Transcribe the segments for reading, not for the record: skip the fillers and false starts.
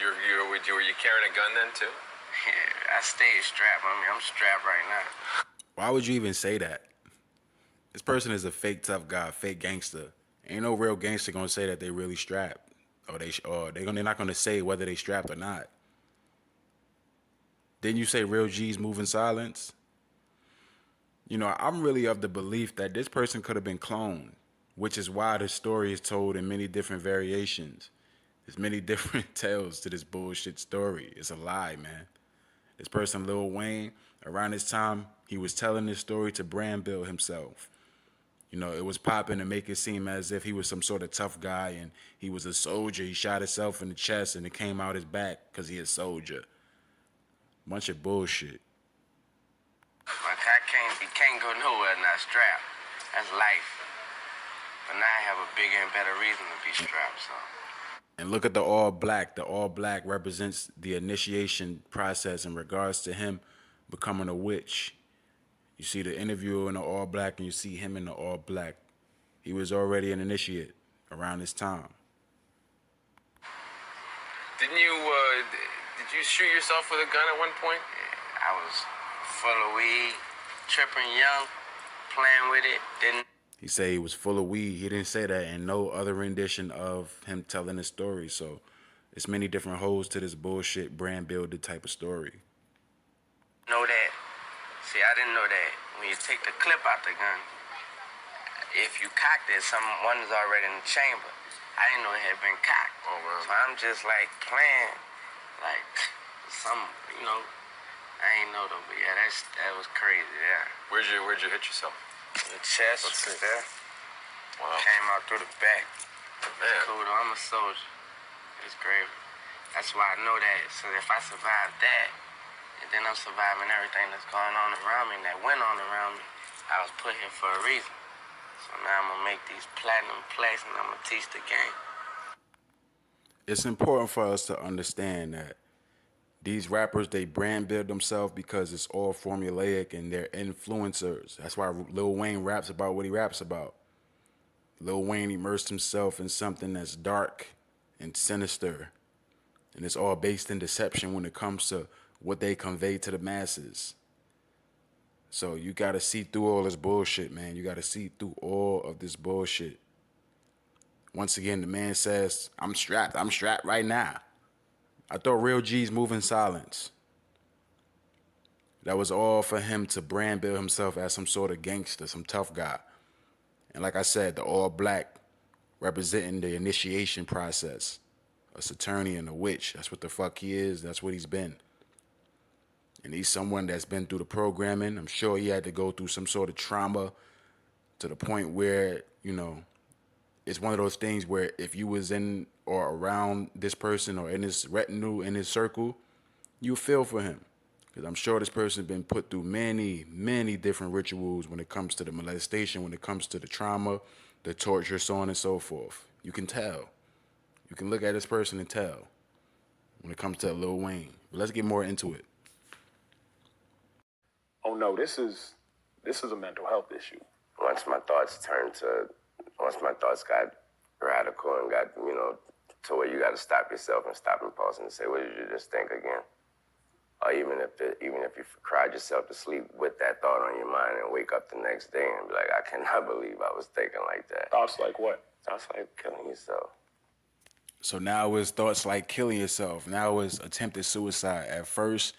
Were you carrying a gun then too? Yeah, I stayed strapped. I mean, I'm strapped right now. Why would you even say that? This person is a fake tough guy, fake gangster. Ain't no real gangster gonna say that they really strapped, they're not gonna say whether they strapped or not. Didn't you say real G's move in silence? You know, I'm really of the belief that this person could have been cloned, which is why the story is told in many different variations. There's many different tales to this bullshit story. It's a lie, man. This person, Lil Wayne, around this time, he was telling this story to brand build himself. You know, it was popping to make it seem as if he was some sort of tough guy and he was a soldier. He shot himself in the chest and it came out his back because he a soldier. Bunch of bullshit. Like, you can't go nowhere not strapped. That's life. But now I have a bigger and better reason to be strapped, so. And look at the all black. The all black represents the initiation process in regards to him becoming a witch. You see the interviewer in the all black and you see him in the all black. He was already an initiate around this time. Did you shoot yourself with a gun at one point? Yeah, I was full of weed, tripping young, playing with it, didn't. He said he was full of weed. He didn't say that in no other rendition of him telling his story. So it's many different holes to this bullshit brand builder type of story. Know that. See, I didn't know that. When you take the clip out the gun, if you cocked it, one is already in the chamber. I didn't know it had been cocked. Oh, wow. So I'm just like playing, like some, you know. I ain't know though, but yeah, that was crazy. Yeah. Where'd you hit yourself? In the chest. Let's see. There. Wow. Came out through the back. Man. Cool though. I'm a soldier. It's great. That's why I know that. So if I survive that, and then I'm surviving everything that's going on around me and that went on around me, I was put here for a reason. So now I'm gonna make these platinum plaques and I'm gonna teach the game. It's important for us to understand that these rappers, they brand build themselves because it's all formulaic and they're influencers. That's why Lil Wayne raps about what he raps about. Lil Wayne immersed himself in something that's dark and sinister. And it's all based in deception when it comes to what they convey to the masses. So you gotta see through all this bullshit, man. You gotta see through all of this bullshit. Once again, the man says, I'm strapped right now. I thought real G's move in silence. That was all for him to brand build himself as some sort of gangster, some tough guy. And like I said, the all black representing the initiation process. A Saturnian, a witch. That's what the fuck he is. That's what he's been. And he's someone that's been through the programming. I'm sure he had to go through some sort of trauma to the point where, you know, it's one of those things where if you was in or around this person or in his retinue, in his circle, you feel for him. Because I'm sure this person's been put through many, many different rituals when it comes to the molestation, when it comes to the trauma, the torture, so on and so forth. You can tell. You can look at this person and tell when it comes to Lil Wayne. But let's get more into it. Oh no, this is a mental health issue. Once my thoughts got radical and got, you know, to where you got to stop yourself and stop impulsing and say, what did you just think again? Or even if you cried yourself to sleep with that thought on your mind and wake up the next day and be like, I cannot believe I was thinking like that. Thoughts like what? Thoughts like killing yourself. So now it's thoughts like killing yourself. Now it's attempted suicide. At first,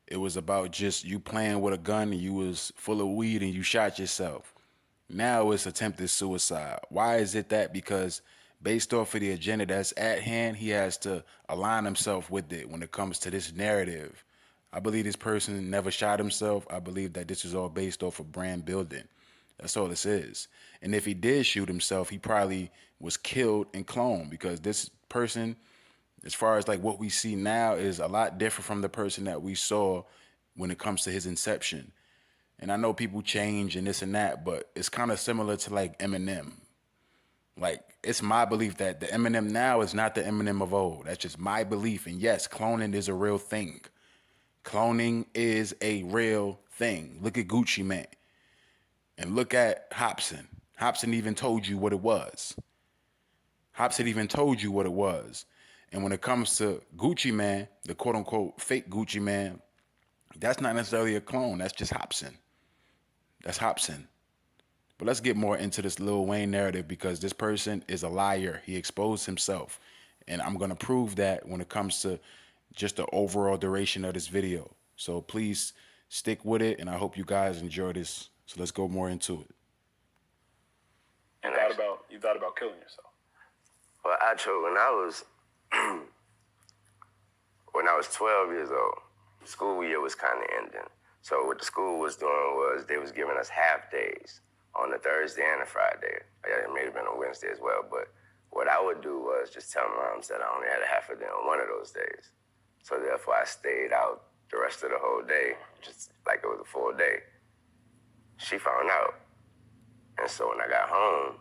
it was about just you playing with a gun and you was full of weed and you shot yourself. Now it's attempted suicide. Why is it that? Because based off of the agenda that's at hand, he has to align himself with it when it comes to this narrative. I believe this person never shot himself. I believe that this is all based off of brand building. That's all this is. And if he did shoot himself, he probably was killed and cloned, because this person, as far as like what we see now, is a lot different from the person that we saw when it comes to his inception. And I know people change and this and that, but it's kind of similar to like Eminem. Like, it's my belief that the Eminem now is not the Eminem of old. That's just my belief. And yes, cloning is a real thing. Cloning is a real thing. Look at Gucci Mane. And look at Hopsin. Hopsin even told you what it was. Hopsin even told you what it was. And when it comes to Gucci Man, the quote unquote fake Gucci Man, that's not necessarily a clone. That's just Hopsin. That's Hopsin. But let's get more into this Lil Wayne narrative because this person is a liar. He exposed himself. And I'm going to prove that when it comes to just the overall duration of this video. So please stick with it, and I hope you guys enjoy this. So let's go more into it. And You thought about killing yourself. Well, actually, when I was 12 years old, school year was kind of ending. So what the school was doing was they was giving us half days on a Thursday and a Friday. It may have been a Wednesday as well, but what I would do was just tell moms that I only had a half a day on one of those days. So therefore, I stayed out the rest of the whole day, just like it was a full day. She found out. And so when I got home,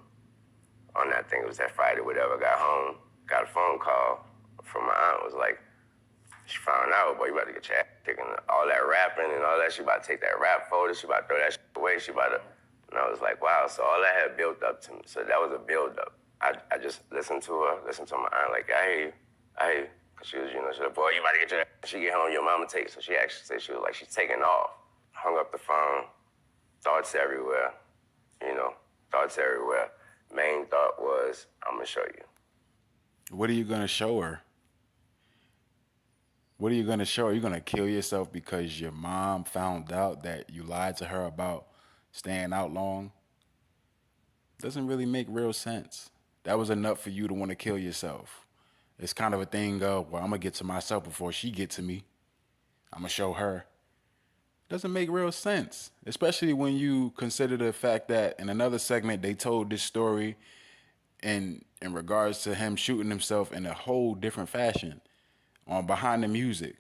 on that thing, it was that Friday, whatever, got home, got a phone call from my aunt, was like, she found out, boy, you about to get your ass taken, all that rapping and all that, she about to take that rap photo, she about to throw that shit away, she about to, and I was like, wow, so all that had built up to me, so that was a build up. I just listened to my aunt, like, I hear you, cause she was, she was like, boy, you about to get your ass, she get home, your mama take, so she actually said, she was like, she's taking off. Hung up the phone, thoughts everywhere, thoughts everywhere. Main thought was, I'm gonna show you. What are you going to show her? What are you going to show her? You're going to kill yourself because your mom found out that you lied to her about staying out long? Doesn't really make real sense. That was enough for you to want to kill yourself. It's kind of a thing of, well, I'm going to get to myself before she get to me. I'm going to show her. Doesn't make real sense, especially when you consider the fact that in another segment they told this story in regards to him shooting himself in a whole different fashion on Behind the Music.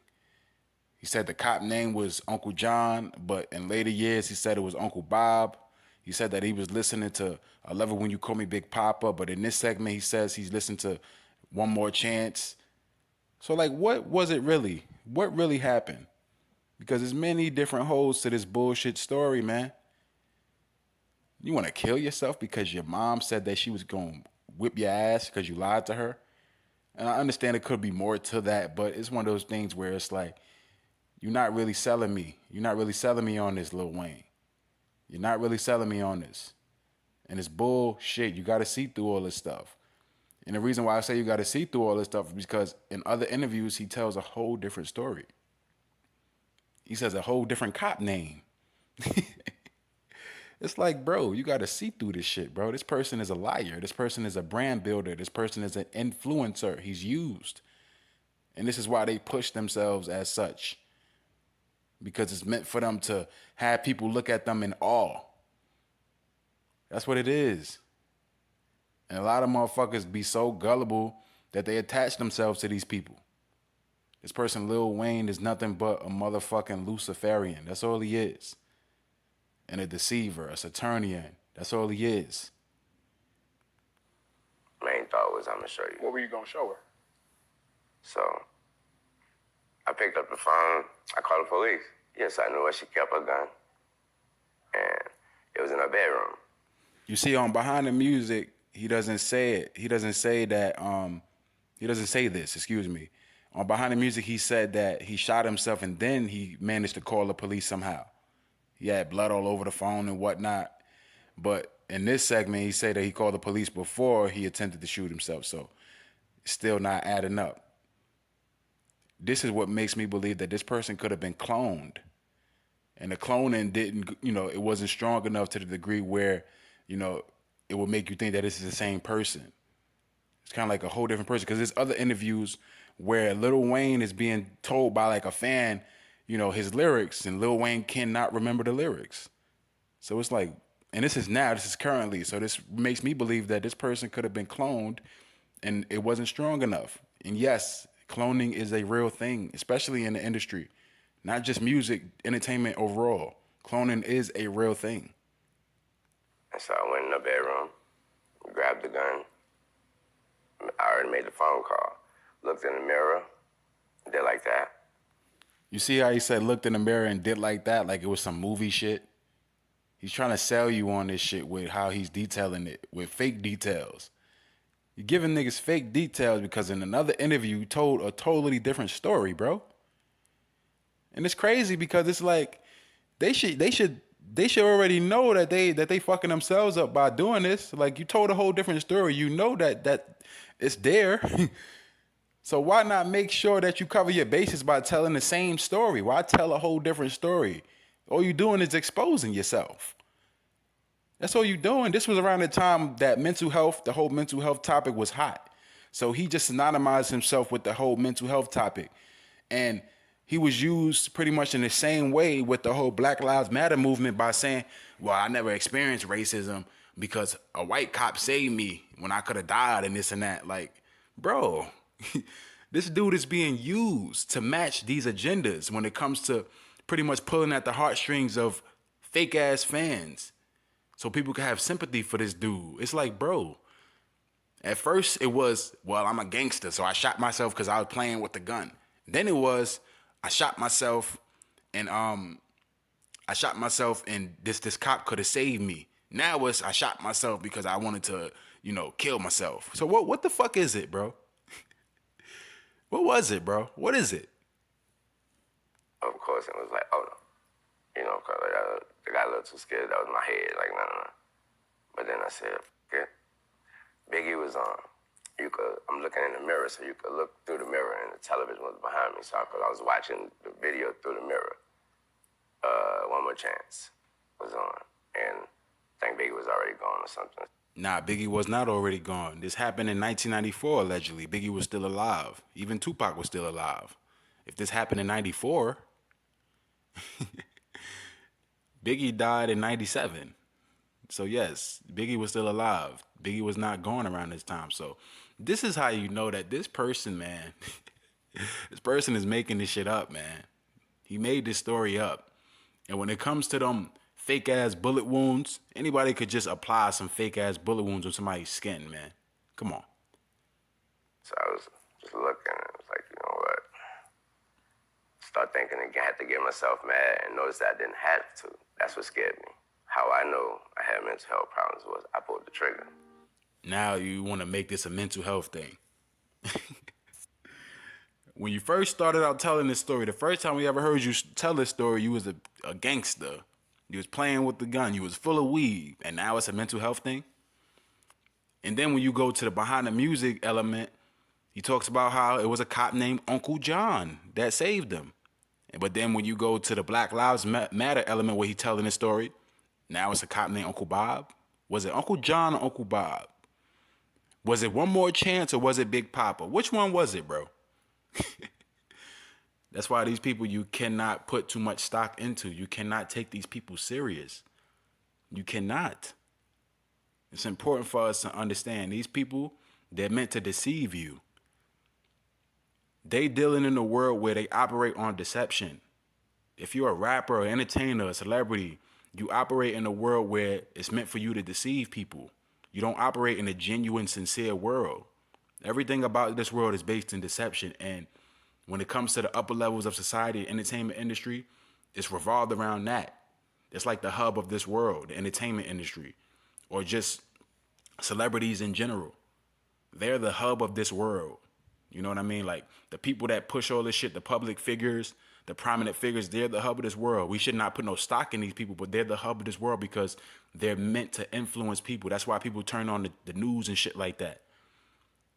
He said the cop name was Uncle John, but in later years he said it was Uncle Bob. He said that he was listening to I Love It When You Call Me Big Papa, but in this segment he says he's listening to One More Chance. So like, what was it really? What really happened? Because there's many different holes to this bullshit story, man. You want to kill yourself because your mom said that she was going to whip your ass because you lied to her? And I understand it could be more to that, but it's one of those things where it's like, you're not really selling me. You're not really selling me on this, Lil Wayne. You're not really selling me on this. And it's bullshit. You got to see through all this stuff. And the reason why I say you got to see through all this stuff is because in other interviews, he tells a whole different story. He says a whole different cop name. It's like, bro, you got to see through this shit, bro. This person is a liar. This person is a brand builder. This person is an influencer. He's used. And this is why they push themselves as such. Because it's meant for them to have people look at them in awe. That's what it is. And a lot of motherfuckers be so gullible that they attach themselves to these people. This person, Lil Wayne, is nothing but a motherfucking Luciferian. That's all he is. And a deceiver, a Saturnian. That's all he is. Main thought was, I'm gonna show you. What were you gonna show her? So I picked up the phone. I called the police. Yes, I knew where she kept her gun. And it was in her bedroom. You see, on Behind the Music, he doesn't say it. He doesn't say that, he doesn't say this, excuse me. On Behind the Music, he said that he shot himself and then he managed to call the police somehow. He had blood all over the phone and whatnot. But in this segment, he said that he called the police before he attempted to shoot himself. So it's still not adding up. This is what makes me believe that this person could have been cloned. And the cloning didn't, it wasn't strong enough to the degree where, it would make you think that this is the same person. It's kind of like a whole different person. Because there's other interviews where Lil Wayne is being told by like a fan, his lyrics, and Lil Wayne cannot remember the lyrics. So it's like, and this is currently. So this makes me believe that this person could have been cloned and it wasn't strong enough. And yes, cloning is a real thing, especially in the industry. Not just music, entertainment overall. Cloning is a real thing. And so I went in the bedroom, grabbed the gun. I already made the phone call. Looked in the mirror, did like that. You see how he said looked in the mirror and did like that, like it was some movie shit? He's trying to sell you on this shit with how he's detailing it, with fake details. You're giving niggas fake details because in another interview you told a totally different story, bro. And it's crazy because it's like they should already know that they fucking themselves up by doing this. Like you told a whole different story. You know that it's there. So why not make sure that you cover your bases by telling the same story? Why tell a whole different story? All you doing is exposing yourself. That's all you doing. This was around the time that the whole mental health topic was hot. So he just synonymized himself with the whole mental health topic. And he was used pretty much in the same way with the whole Black Lives Matter movement by saying, well, I never experienced racism because a white cop saved me when I could have died and this and that. Like, bro, this dude is being used to match these agendas when it comes to pretty much pulling at the heartstrings of fake ass fans so people can have sympathy for this dude. It's like, bro, at first it was, well, I'm a gangster, so I shot myself because I was playing with the gun. Then it was, I shot myself and this cop could have saved me. Now it's, I shot myself because I wanted to, kill myself. So what the fuck is it, bro? What was it, bro? What is it? Of course, it was like, oh no. Because I got a little too scared. That was my head. Like, no. But then I said, okay. Biggie was on. I'm looking in the mirror, so you could look through the mirror, and the television was behind me. So I was watching the video through the mirror. One More Chance was on. And I think Biggie was already gone or something. Nah, Biggie was not already gone. This happened in 1994, allegedly. Biggie was still alive. Even Tupac was still alive. If this happened in 94, Biggie died in 97. So yes, Biggie was still alive. Biggie was not gone around this time. So this is how you know that this person, man, this person is making this shit up, man. He made this story up. And when it comes to them fake ass bullet wounds, anybody could just apply some fake ass bullet wounds on somebody's skin, man. Come on. So I was just looking and it was like, you know what? Start thinking again, had to get myself mad and notice that I didn't have to. That's what scared me. How I know I had mental health problems was I pulled the trigger. Now you want to make this a mental health thing. When you first started out telling this story, the first time we ever heard you tell this story, you was a gangster. You was playing with the gun. You was full of weed. And now it's a mental health thing. And then when you go to the behind the music element, he talks about how it was a cop named Uncle John that saved him. But then when you go to the Black Lives Matter element where he's telling the story, now it's a cop named Uncle Bob. Was it Uncle John or Uncle Bob? Was it One More Chance or was it Big Papa? Which one was it, bro? That's why these people you cannot put too much stock into. You cannot take these people serious. You cannot. It's important for us to understand these people, they're meant to deceive you. They dealing in a world where they operate on deception. If you're a rapper, an entertainer, a celebrity, you operate in a world where it's meant for you to deceive people. You don't operate in a genuine, sincere world. Everything about this world is based in deception. And when it comes to the upper levels of society, entertainment industry, it's revolved around that. It's like the hub of this world, the entertainment industry, or just celebrities in general. They're the hub of this world. You know what I mean? Like the people that push all this shit, the public figures, the prominent figures, they're the hub of this world. We should not put no stock in these people, but they're the hub of this world because they're meant to influence people. That's why people turn on the news and shit like that.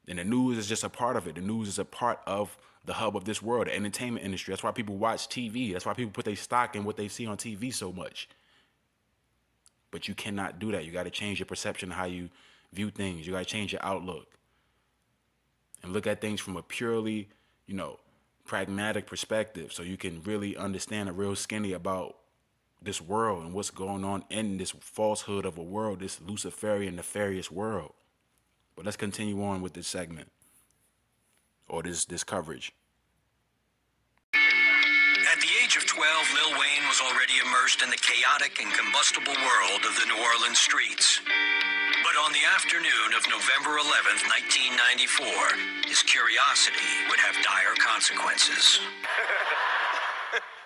And the news is just a part of it. The news is a part of the hub of this world, the entertainment industry. That's why people watch TV. That's why people put their stock in what they see on TV so much. But you cannot do that. You got to change your perception of how you view things. You got to change your outlook and look at things from a purely, pragmatic perspective so you can really understand a real skinny about this world and what's going on in this falsehood of a world, this Luciferian, nefarious world. But let's continue on with this segment or this coverage. At the age of 12, Lil Wayne was already immersed in the chaotic and combustible world of the New Orleans streets. But on the afternoon of November 11th, 1994, his curiosity would have dire consequences.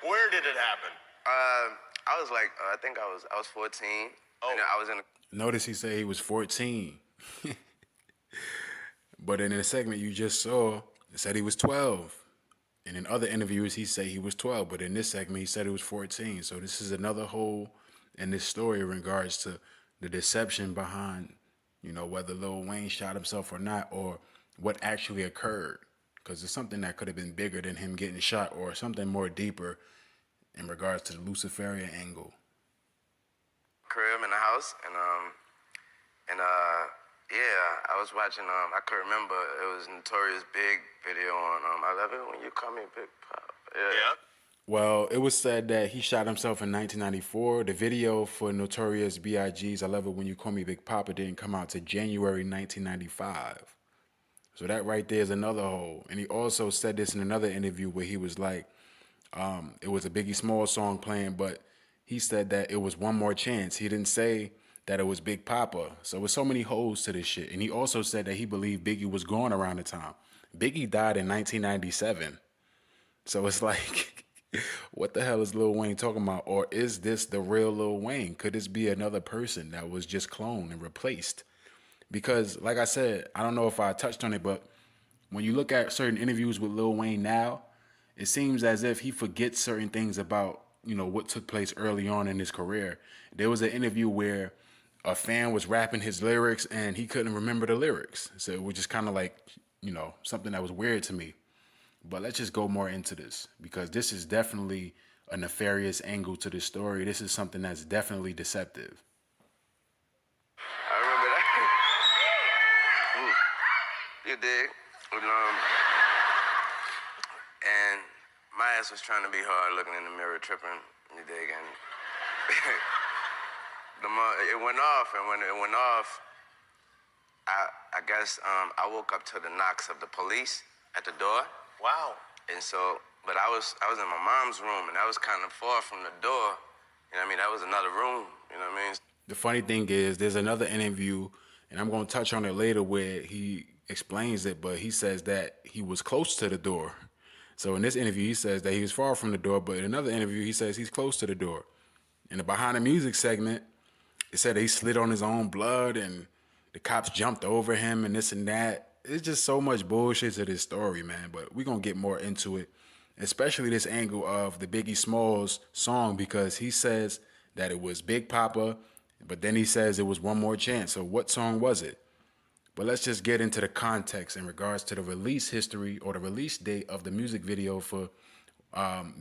Where did it happen? I was like, I think I was 14. Oh. And I was in Notice he said he was 14. But in the segment you just saw, it said he was 12. And in other interviews, he said he was 12. But in this segment, he said it was 14. So this is another hole in this story in regards to the deception behind, whether Lil Wayne shot himself or not, or what actually occurred. Because it's something that could have been bigger than him getting shot, or something more deeper in regards to the Luciferian angle. Crib in the house, yeah, I was watching. I could remember it was Notorious Big video on. I love it when you call me Big Pop. Yeah. Well, it was said that he shot himself in 1994. The video for Notorious B.I.G.'s "I Love It When You Call Me Big Papa" didn't come out to January 1995. So that right there is another hole. And he also said this in another interview where he was like, it was a Biggie Smalls song playing, but he said that it was One More Chance. He didn't say that it was Big Papa. So with so many holes to this shit. And he also said that he believed Biggie was gone around the time. Biggie died in 1997. So it's like, what the hell is Lil Wayne talking about? Or is this the real Lil Wayne? Could this be another person that was just cloned and replaced? Because, like I said, I don't know if I touched on it, but when you look at certain interviews with Lil Wayne now, it seems as if he forgets certain things about, what took place early on in his career. There was an interview where a fan was rapping his lyrics and he couldn't remember the lyrics. So it was just kind of like, something that was weird to me. But let's just go more into this, because this is definitely a nefarious angle to this story. This is something that's definitely deceptive. I remember that. You dig? And my ass was trying to be hard, looking in the mirror, tripping. You dig? And it went off, and when it went off, I guess I woke up to the knocks of the police at the door. Wow. And so, but I was in my mom's room, and I was kind of far from the door. You know what I mean? That was another room. You know what I mean? The funny thing is, there's another interview, and I'm going to touch on it later, where he explains it, but he says that he was close to the door. So in this interview, he says that he was far from the door, but in another interview, he says he's close to the door. In the Behind the Music segment, it said he slid on his own blood and the cops jumped over him and this and that. It's just so much bullshit to this story, man. But we're going to get more into it, especially this angle of the Biggie Smalls song, because he says that it was Big Papa, but then he says it was One More Chance. So what song was it? But let's just get into the context in regards to the release history or the release date of the music video for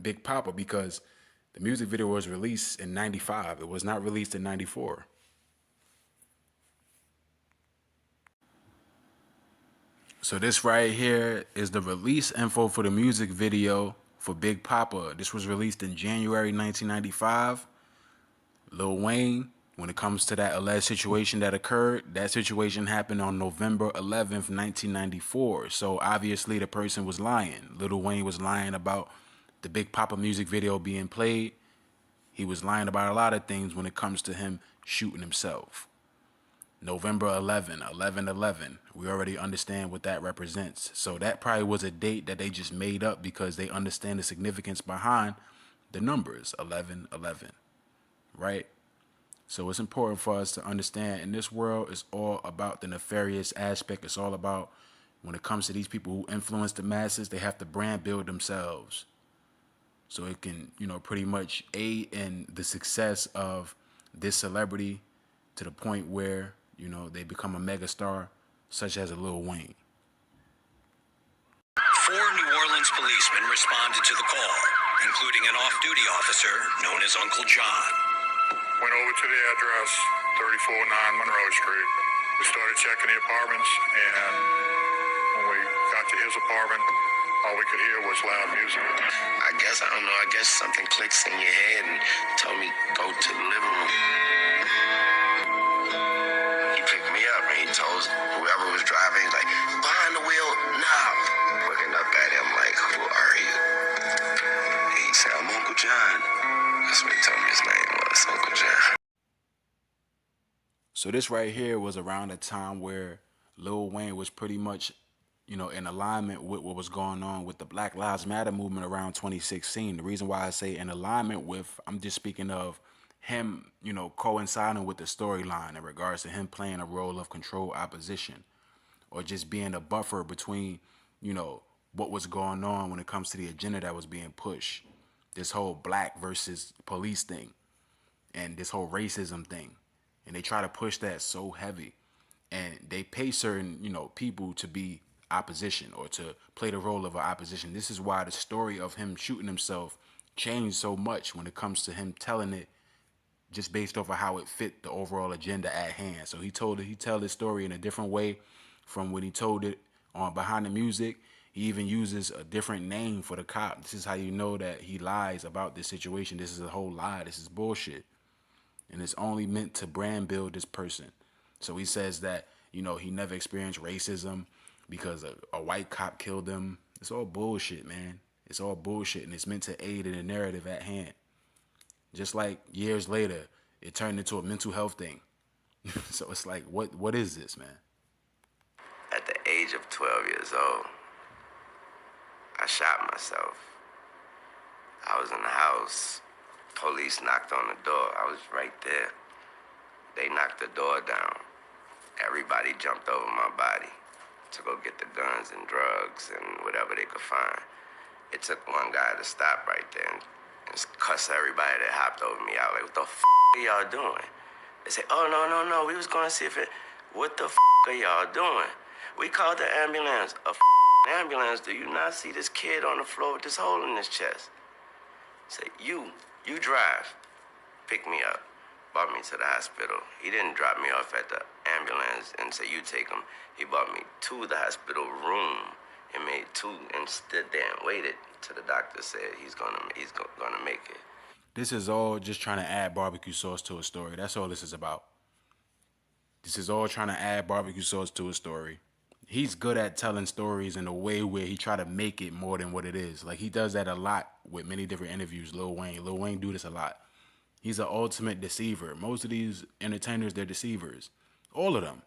Big Papa, because the music video was released in 95. It was not released in 94. So this right here is the release info for the music video for Big Papa. This was released in January 1995. Lil Wayne, when it comes to that alleged situation that occurred, that situation happened on November 11th, 1994. So obviously the person was lying. Lil Wayne was lying about the Big Papa music video being played. He was lying about a lot of things when it comes to him shooting himself. November 11, 11/11. We already understand what that represents. So that probably was a date that they just made up because they understand the significance behind the numbers 11/11, right? So it's important for us to understand in this world, it's all about the nefarious aspect. It's all about when it comes to these people who influence the masses, they have to brand build themselves. So it can, pretty much aid in the success of this celebrity to the point where, they become a megastar, such as a Lil Wayne. 4 New Orleans policemen responded to the call, including an off-duty officer known as Uncle John. Went over to the address, 3409 Monroe Street. We started checking the apartments, and when we got to his apartment, all we could hear was loud music. I guess something clicks in your head and told me go to the living room. He picked me up and he told whoever was driving, he's like, behind the wheel, knob. Looking up at him like, who are you? He said, I'm Uncle John. That's what he told me his name was, Uncle John. So this right here was around a time where Lil Wayne was pretty much, in alignment with what was going on with the Black Lives Matter movement around 2016. The reason why I say in alignment with, I'm just speaking of him, coinciding with the storyline in regards to him playing a role of controlled opposition or just being a buffer between, what was going on when it comes to the agenda that was being pushed. This whole black versus police thing and this whole racism thing. And they try to push that so heavy. And they pay certain, people to be opposition or to play the role of an opposition. This is why the story of him shooting himself changed so much when it comes to him telling it just based off of how it fit the overall agenda at hand. So he tell his story in a different way from when he told it on Behind the Music. He even uses a different name for the cop. This is how you know that he lies about this situation. This is a whole lie. This is bullshit. And it's only meant to brand build this person. So he says that, he never experienced racism because a white cop killed him. It's all bullshit, man. It's all bullshit, and it's meant to aid in the narrative at hand. Just like years later, it turned into a mental health thing. So it's like, what is this, man? At the age of 12 years old, I shot myself. I was in the house. Police knocked on the door. I was right there. They knocked the door down. Everybody jumped over my body to go get the guns and drugs and whatever they could find. It took one guy to stop right there and cuss everybody that hopped over me out. Like, what the are y'all doing? They say, oh, no. We was going to see if what the are y'all doing? We called the ambulance. Ambulance? Do you not see this kid on the floor with this hole in his chest? Say, you drive. Pick me up. Brought me to the hospital. He didn't drop me off at the ambulance and say, you take him. He brought me to the hospital room and made two and stood there and waited till the doctor said he's gonna make it. This is all just trying to add barbecue sauce to a story. That's all this is about. This is all trying to add barbecue sauce to a story. He's good at telling stories in a way where he try to make it more than what it is. Like, he does that a lot with many different interviews. Lil Wayne do this a lot. He's an ultimate deceiver. Most of these entertainers, they're deceivers. All of them.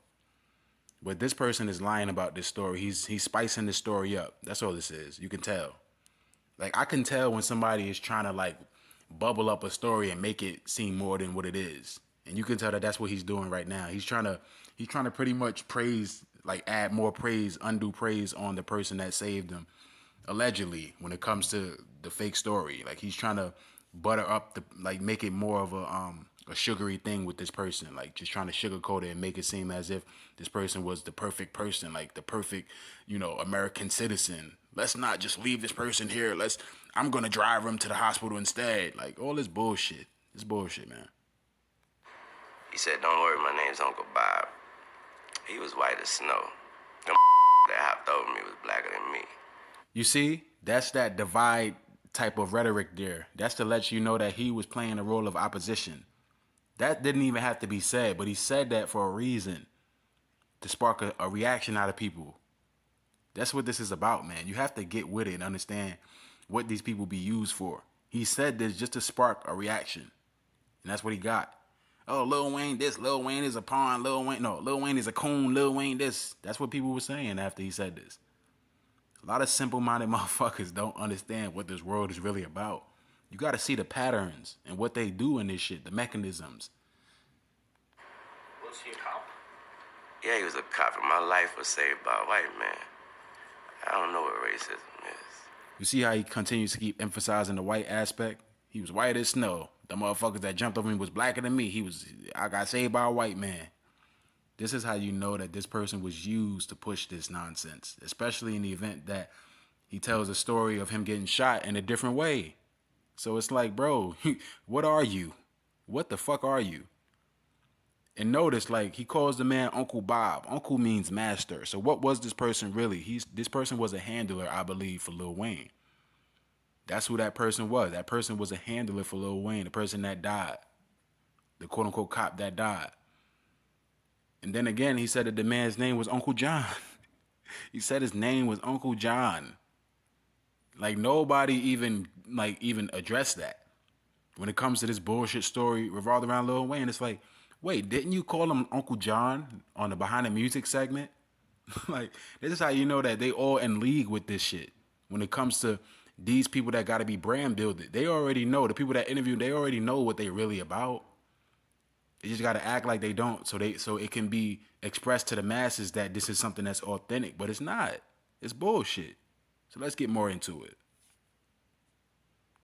But this person is lying about this story. He's spicing the story up. That's all this is. You can tell. Like, I can tell when somebody is trying to, like, bubble up a story and make it seem more than what it is. And you can tell that that's what he's doing right now. He's trying to pretty much praise, like, add more praise, undue praise on the person that saved him, allegedly, when it comes to the fake story. Like, he's trying to butter up make it more of a sugary thing with this person, like just trying to sugarcoat it and make it seem as if this person was the perfect person, like the perfect, American citizen. Let's not just leave this person here. I'm gonna drive him to the hospital instead. Like, all this bullshit. It's bullshit, man. He said, don't worry, my name's Uncle Bob. He was white as snow. Them that hopped over me was blacker than me. You see, that's that divide type of rhetoric there. That's to let you know that he was playing a role of opposition. That didn't even have to be said, but he said that for a reason, to spark a reaction out of people. That's what this is about, man. You have to get with it and understand what these people be used for. He said this just to spark a reaction, and that's what he got. Oh, Lil Wayne this, Lil Wayne is a pawn, Lil Wayne is a coon, Lil Wayne this. That's what people were saying after he said this. A lot of simple-minded motherfuckers don't understand what this world is really about. You got to see the patterns and what they do in this shit, the mechanisms. Was he a cop? Yeah, he was a cop, and my life was saved by a white man. I don't know what racism is. You see how he continues to keep emphasizing the white aspect? He was white as snow. The motherfuckers that jumped over me was blacker than me. I got saved by a white man. This is how you know that this person was used to push this nonsense, especially in the event that he tells a story of him getting shot in a different way. So it's like, bro, what are you? What the fuck are you? And notice, like, he calls the man Uncle Bob. Uncle means master. So what was this person really? This person was a handler, I believe, for Lil Wayne. That's who that person was. That person was a handler for Lil Wayne, the person that died. The quote-unquote cop that died. And then again, he said that the man's name was Uncle John. He said his name was Uncle John. Like, nobody even addressed that. When it comes to this bullshit story revolved around Lil Wayne, it's like, wait, didn't you call him Uncle John on the Behind the Music segment? Like, this is how you know that they all in league with this shit. When it comes to these people that got to be brand builded, they already know. The people that interview, they already know what they really about. They just gotta act like they don't, so it can be expressed to the masses that this is something that's authentic, but it's not. It's bullshit. So let's get more into it.